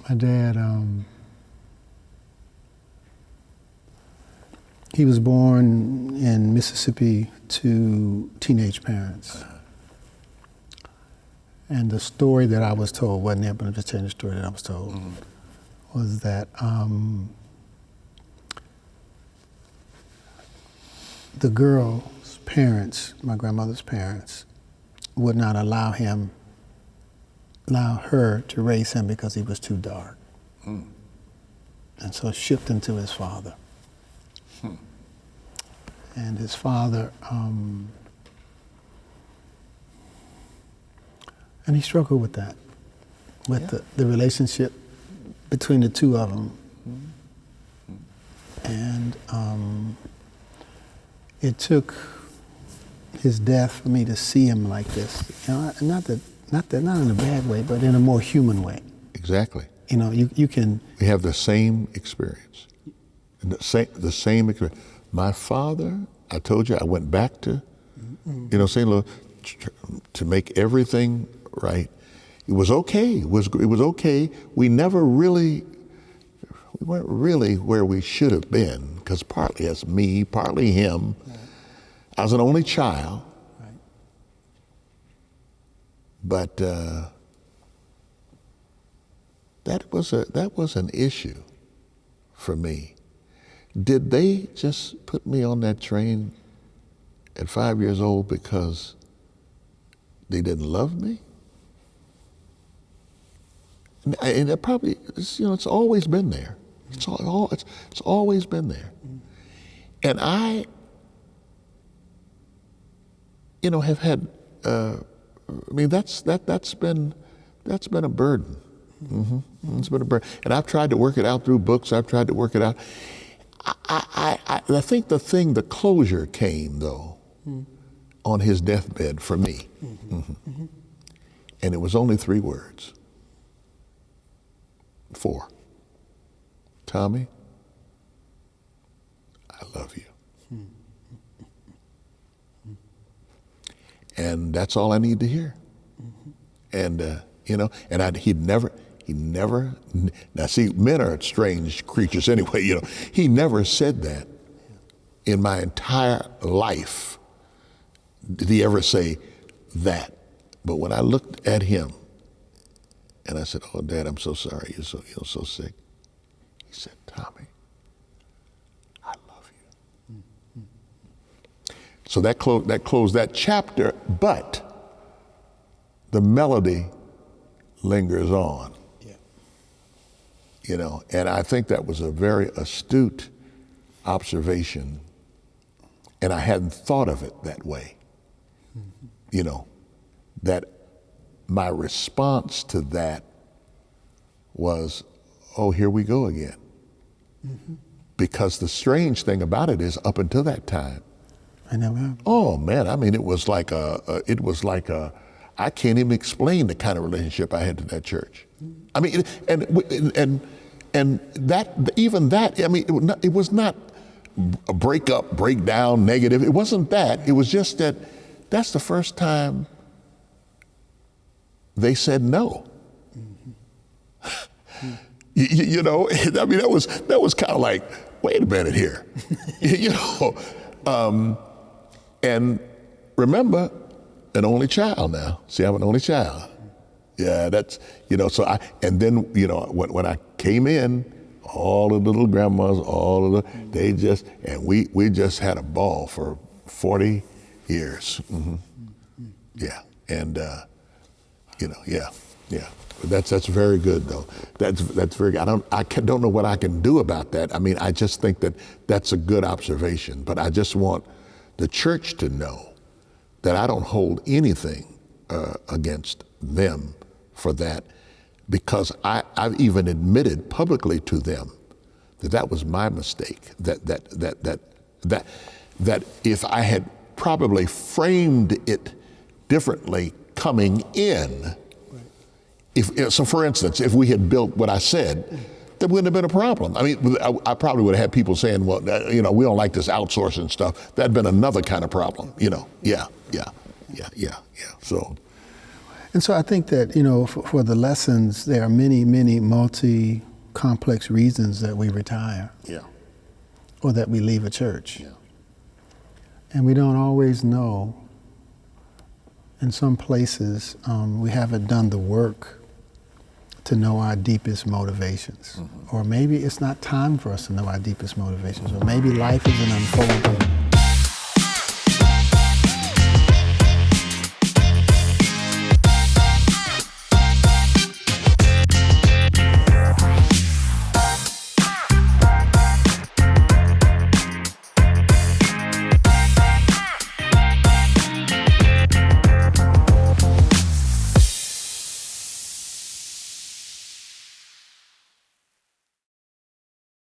My dad, he was born in Mississippi to teenage parents. And the story that I was told wasn't there, but I'm just telling you the story that I was told, was that the girl's parents, my grandmother's parents, would not allow her to raise him because he was too dark. And so shipped him to his father. And his father, and he struggled with that, with the relationship between the two of them. And it took his death for me to see him like this. You know, not in a bad way, but in a more human way. Exactly. You know, you can. We have the same experience. The same experience. My father, I told you, I went back to, St. Louis to make everything right. It was okay. It was okay. We weren't really where we should have been, because partly it's me, partly him. Right. I was an only child. Right. But that was an issue for me. Did they just put me on that train at 5 years old because they didn't love me? And it probably, it's always been there. It's always been there. And I, have had, that's been a burden. It's been a burden. And I've tried to work it out through books. I've tried to work it out. I think the closure came, though, on his deathbed for me. And it was only 3 words. 4. Tommy, I love you. And that's all I need to hear. And, he'd never, now see, men are strange creatures anyway, He never said that in my entire life. Did he ever say that? But when I looked at him and I said, "Oh, Dad, I'm so sorry. You're so sick." He said, "Tommy, I love you." So that closed that chapter, but the melody lingers on. And I think that was a very astute observation, and I hadn't thought of it that way. That my response to that was, oh, here we go again. Because the strange thing about it is, up until that time, I never. Oh man, I mean, it was like I can't even explain the kind of relationship I had to that church. I mean, and that, I mean, it was not a breakup, breakdown, negative. It wasn't that. It was just that's the first time they said no. I mean, that was kind of like, wait a minute here, and remember, an only child now. See, I'm an only child. Yeah, that's, so and then, when I came in, all the little grandmas, we just had a ball for 40 years. Yeah, and, yeah. That's very good, though. That's very good. I don't know what I can do about that. I mean, I just think that's a good observation, but I just want the church to know that I don't hold anything against them for that, because I've even admitted publicly to them that was my mistake. That if I had probably framed it differently coming in, so for instance, if we had built what I said, there wouldn't have been a problem. I mean, I probably would have had people saying, well, we don't like this outsourcing stuff. That'd been another kind of problem, Yeah. So. And so I think that, for the lessons, there are many, many multi-complex reasons that we retire Yeah. or that we leave a church. Yeah. And we don't always know. In some places, we haven't done the work to know our deepest motivations. Or maybe it's not time for us to know our deepest motivations. Or maybe life is an unfolding